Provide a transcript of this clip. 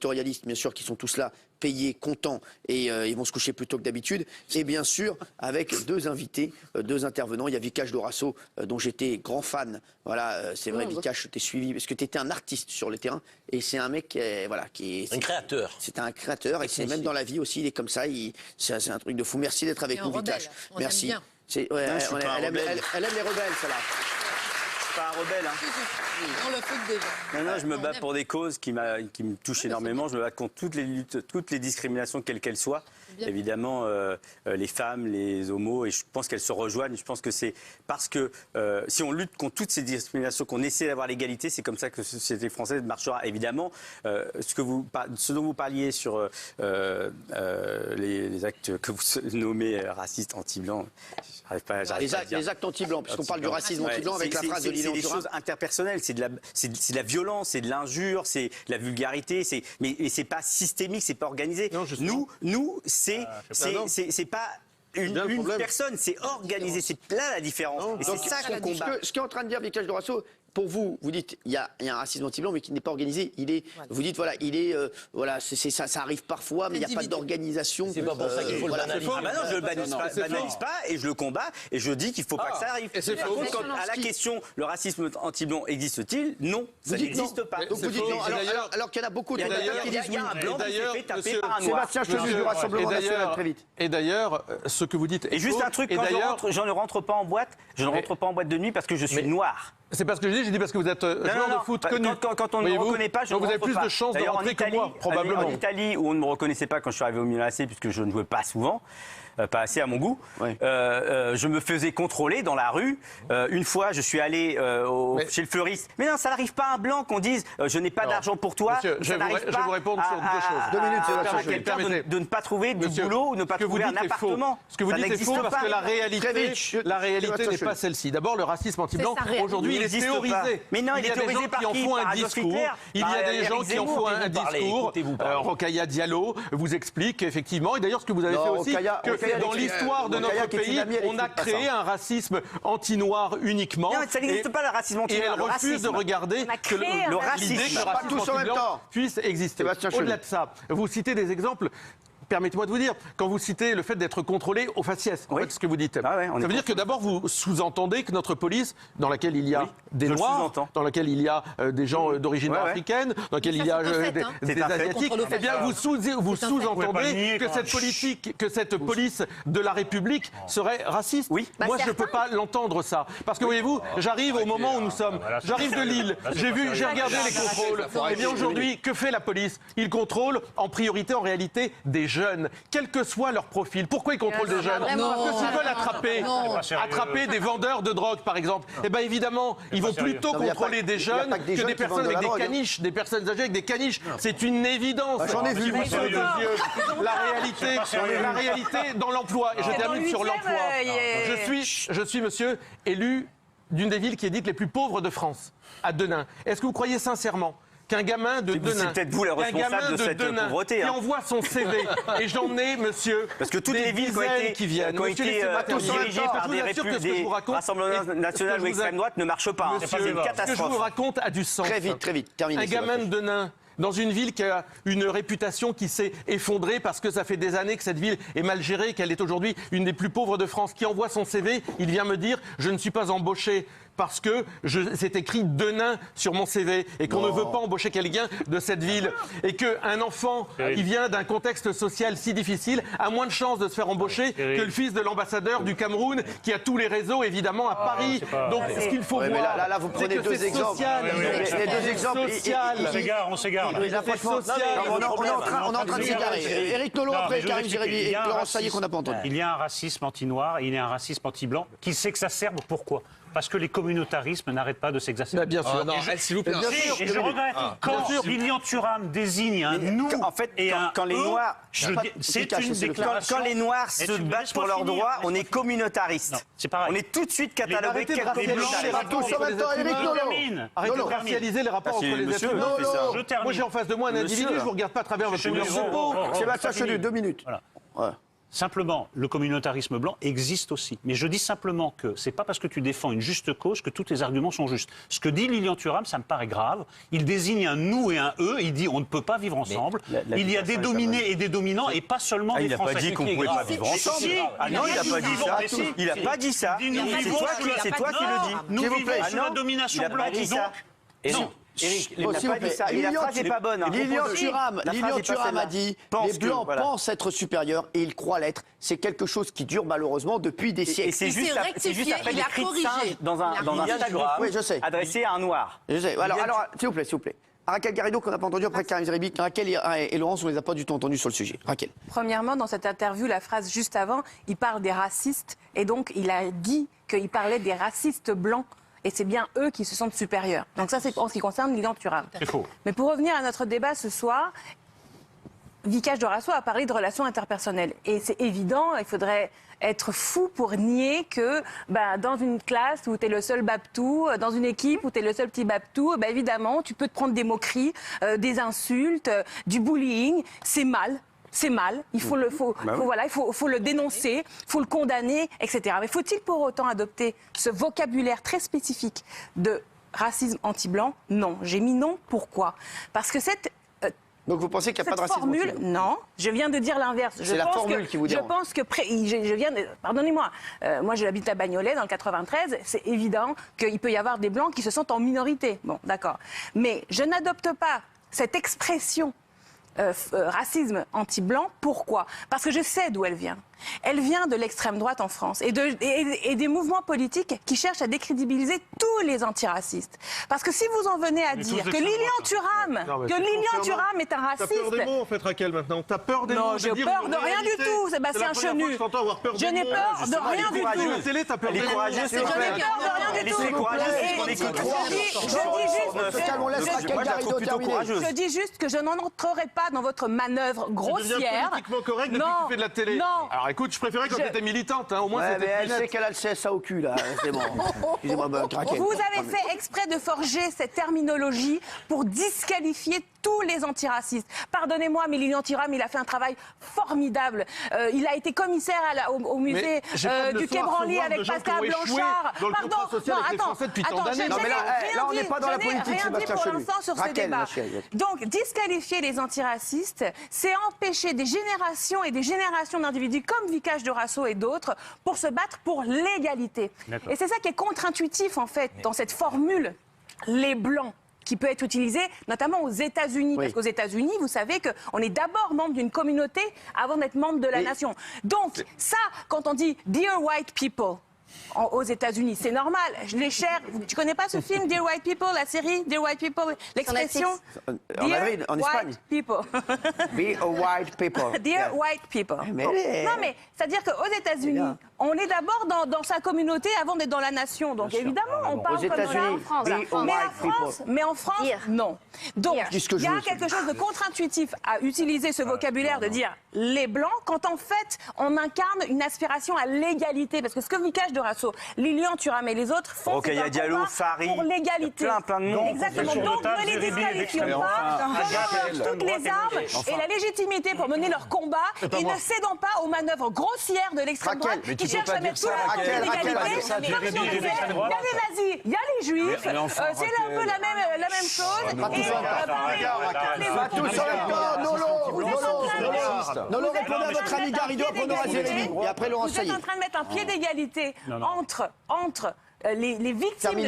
éditorialistes, bien sûr, qui sont tous là, payés, contents, et ils vont se coucher plus tôt que d'habitude. Et bien sûr, avec deux invités, deux intervenants. Il y a Vikash Dorasso, dont j'étais grand fan. Voilà, c'est vrai, Vikash, je t'ai suivi, parce que tu étais un artiste sur le terrain, et c'est un mec qui est... Un créateur. C'est un créateur, et c'est même dans la vie aussi, il est comme ça, c'est un truc de fou. Merci d'être avec nous, Vikash. Merci. Elle aime les rebelles, celle-là. Pas un rebelle, hein. On le fout déjà. Non, je me bats pour des causes qui me touchent énormément. Je me bats contre toutes les luttes, toutes les discriminations, quelles qu'elles soient. Évidemment, les femmes, les homos, et je pense qu'elles se rejoignent. Je pense que c'est parce que si on lutte contre toutes ces discriminations, qu'on essaie d'avoir l'égalité, c'est comme ça que la société française marchera. Évidemment, ce dont vous parliez sur les actes que vous nommez racistes, anti-blancs, les actes anti-blancs, puisqu'on parle du racisme anti-blanc avec la phrase de Lilian Thuram. C'est des choses interpersonnelles, c'est de la violence, c'est de l'injure, c'est de la vulgarité, mais c'est pas systémique, c'est pas organisé. Non, nous, c'est pas une personne, c'est organisé, c'est là la différence. Et c'est ça qu'on combat. Ce qu'est en train de dire Vikash Dorasso, pour vous, vous dites il y a un racisme anti-blanc mais qui n'est pas organisé. Vous dites ça arrive parfois mais il n'y a pas d'organisation. C'est pas pour ça qu'il faut le banaliser. Ah bah non, je le banalise pas et je le combats et je dis qu'il ne faut pas que ça arrive. Par contre, à la question le racisme anti-blanc existe-t-il? Non, ça n'existe pas. Donc vous dites non. Alors qu'il y en a beaucoup de qui disent oui. Un blanc qui s'est fait taper par un noir. Sébastien Chenu du Rassemblement National, très vite. Et d'ailleurs, ce que vous dites. Et juste un truc, quand je ne rentre pas en boîte, je ne rentre pas en boîte de nuit parce que je suis noir. C'est pas ce que j'ai dit parce que vous êtes joueur de foot connu. Quand on ne me reconnaît pas, je ne rentre pas. Vous avez plus de chances de rentrer que moi, probablement. En Italie, où on ne me reconnaissait pas quand je suis arrivé au Milan AC, puisque je ne jouais pas souvent, pas assez à mon goût, je me faisais contrôler dans la rue. Une fois, je suis allé chez le fleuriste. Mais non, ça n'arrive pas à un blanc qu'on dise je n'ai pas d'argent pour toi. Je vais vous répondre sur deux choses. 2 minutes, quelqu'un de ne pas trouver de boulot ou de ne pas trouver un appartement. Ce que vous dites est faux parce que la réalité n'est pas celle-ci. D'abord, le racisme anti-blanc, aujourd'hui, il est théorisé. Mais non, il est théorisé par qui? Par Adolf Hitler. Il y a des gens qui en font un discours. Rokhaya Diallo vous explique effectivement, et d'ailleurs ce que vous avez fait aussi, que dans l'histoire de notre pays, on a créé un racisme anti-noir uniquement. Non, ça n'existe pas le racisme anti-noir. Et elle refuse de regarder que le racisme anti-blanc puisse exister. Au-delà de ça, vous citez des exemples. Permettez-moi de vous dire, quand vous citez le fait d'être contrôlé au faciès, en fait, ce que vous dites, ça veut dire que d'abord vous sous-entendez que notre police, dans laquelle il y a des Noirs, dans laquelle il y a des gens d'origine africaine, dans laquelle il y a des Asiatiques, eh bien vous sous-entendez que cette police de la République serait raciste. Moi, je ne peux pas l'entendre ça. Parce que voyez-vous, j'arrive au moment où nous sommes. J'arrive de Lille, j'ai regardé les contrôles. Eh bien aujourd'hui, que fait la police? Ils contrôlent en priorité, en réalité, des jeunes, quel que soit leur profil. Pourquoi ils contrôlent des jeunes? Parce que s'ils veulent attraper des vendeurs de drogue, par exemple, eh bien évidemment, ils vont plutôt contrôler des jeunes que des personnes avec des caniches, des personnes âgées avec des caniches. C'est une évidence. J'en ai vu, monsieur le la réalité dans l'emploi. Et je termine sur l'emploi. Je suis, monsieur, élu d'une des villes qui est dite les plus pauvres de France, à Denain. Est-ce que vous croyez sincèrement qu'un gamin de Denain, c'est peut-être vous le responsable de cette pauvreté, qui envoie son CV, et j'en ai, monsieur, parce que toutes les villes qui viennent, ont été dirigées par des rassemblements nationaux ou extrême droite ne marchent pas. C'est une catastrophe. Ce que je vous raconte a du sens. Très vite, terminez. Un gamin de Denain, dans une ville qui a une réputation qui s'est effondrée parce que ça fait des années que cette ville est mal gérée, qu'elle est aujourd'hui une des plus pauvres de France, qui envoie son CV, il vient me dire « je ne suis pas embauché ». Parce que c'est écrit Denain sur mon CV et qu'on ne veut pas embaucher quelqu'un de cette ville. Et qu'un enfant qui vient d'un contexte social si difficile a moins de chances de se faire embaucher que le fils de l'ambassadeur du Cameroun qui a tous les réseaux évidemment à Paris. Donc ce qu'il faut voir, là vous prenez deux exemples. Les deux exemples. On s'égare. On est en train de s'égarer. Éric Nolot après Karim Zeribi et Laurence Saillet qu'on n'a pas entendu. Il y a un racisme anti-noir et il y a un racisme anti-blanc qui s'exacerbe. Pourquoi? Parce que les communautarismes n'arrêtent pas de s'exacerber. Bien sûr. S'il vous plaît. Et je regrette. Quand Lilian Thuram désigne un nous et un quand les Noirs, c'est une déclaration. Quand les Noirs se battent pour leurs droits, on est communautariste. C'est pareil. On est tout de suite catalogué Arrêtez de racialiser les rapports entre les êtres humains. Moi j'ai en face de moi un individu, je ne vous regarde pas à travers votre couleur de peau. Sébastien Chenu, 2 minutes. Simplement, le communautarisme blanc existe aussi. Mais je dis simplement que c'est pas parce que tu défends une juste cause que tous tes arguments sont justes. Ce que dit Lilian Thuram, ça me paraît grave. Il désigne un nous et un eux. Il dit on ne peut pas vivre ensemble. Il y a des dominés et des dominants et pas seulement des Français. Il n'a pas dit qu'on ne pouvait pas vivre ensemble. Ah non, il n'a pas dit ça. Il n'a pas dit ça. C'est toi qui le dis. Nous vivons sous la domination blanche. Non. Éric, il n'a pas dit ça. La phrase n'est pas bonne. Lilian Thuram a dit les Blancs pensent être supérieurs et ils croient l'être. C'est quelque chose qui dure malheureusement depuis des siècles. Et c'est juste après des cris de singe dans un stade adressé à un noir. Je sais. Alors, s'il vous plaît. Raquel Garrido, qu'on n'a pas entendu après Karim Zeribi. Raquel et Laurence, on ne les a pas du tout entendus sur le sujet. Raquel. Premièrement, dans cette interview, la phrase juste avant, il parle des racistes et donc il a dit qu'il parlait des racistes blancs. Et c'est bien eux qui se sentent supérieurs. Donc ça, c'est en ce qui concerne Lilian Thuram. C'est faux. Mais pour revenir à notre débat ce soir, Vikash Dorasso a parlé de relations interpersonnelles. Et c'est évident, il faudrait être fou pour nier que dans une classe où tu es le seul babtou, dans une équipe où tu es le seul petit babtou, évidemment, tu peux te prendre des moqueries, des insultes, du bullying. C'est mal. C'est mal, il faut le dénoncer, il faut le condamner, etc. Mais faut-il pour autant adopter ce vocabulaire très spécifique de racisme anti-blanc? Non. J'ai mis non. Pourquoi? Parce que donc vous pensez qu'il n'y a pas de racisme formule, non, je viens de dire l'inverse. C'est la formule qui vous dérange. Je pense que pardonnez-moi, moi j'habite à Bagnolet dans le 93, c'est évident qu'il peut y avoir des blancs qui se sentent en minorité. Bon, d'accord. Mais je n'adopte pas cette expression racisme anti-blanc. Pourquoi? Parce que je sais d'où elle vient. Elle vient de l'extrême droite en France et des mouvements politiques qui cherchent à décrédibiliser tous les antiracistes. Parce que si vous en venez à dire que Lilian Thuram est un raciste... T'as peur des mots en fait, Raquel, maintenant. T'as peur des mots. Non, j'ai peur de rien du tout, Sébastien Chenu. Je n'ai peur de rien du tout. Je n'ai peur de rien du tout. Je dis juste que je n'entrerai pas dans votre manœuvre grossière. Tu deviens politiquement correct depuis que tu fais de la télé. Non. Alors écoute, je préférais quand tu étais militante, au moins mais c'était elle sait qu'elle a le CSA au cul, là, c'est bon. Vous avez fait exprès de forger cette terminologie pour disqualifier tous les antiracistes. Pardonnez-moi, mais Lilian Thuram, il a fait un travail formidable. Il a été commissaire au musée du Quai Branly avec Pascal Blanchard. Pardon, là on n'est pas dans la politique, Sébastien pour Chenu. l'instant sur ce débat. Donc, disqualifier les antiracistes, c'est empêcher des générations et des générations d'individus comme Vikash Dorasso et d'autres pour se battre pour l'égalité. Et c'est ça qui est contre-intuitif, en fait, dans cette formule, les Blancs, qui peut être utilisé notamment aux États-Unis. Parce qu'aux États-Unis, vous savez qu'on est d'abord membre d'une communauté avant d'être membre de la nation. Donc, ça, quand on dit « Dear white people », aux États-Unis, c'est normal. Les chers, tu connais pas ce film Dear White People, la série Dear White People, l'expression en Espagne. People. Be a white people. Dear white people. Non mais c'est-à-dire qu'aux États-Unis, on est d'abord dans sa communauté avant d'être dans la nation. Donc évidemment, on parle comme en France. Mais en France, non. Donc il y a quelque chose de contre-intuitif à utiliser ce vocabulaire de dire les blancs quand en fait on incarne une aspiration à l'égalité. Parce que ce que Vikash Dorasso, Lilian Thuram et les autres font, c'est un combat pour l'égalité. Plein de noms. Exactement. Donc ne les disqualifions pas, donnons toutes les armes et la légitimité pour mener leur combat et ne cédons pas aux manœuvres grossières de l'extrême droite qui cherchent à mettre tout le monde en inégalité. Comme si on disait, il y a les nazis, il y a les juifs, c'est un peu la même chose. Pas tous en même temps. Non, répondez à votre ami Garrido, après on aura Jérémy. Et après Laurent Sailly. Vous êtes en train de mettre un pied d'égalité entre les victimes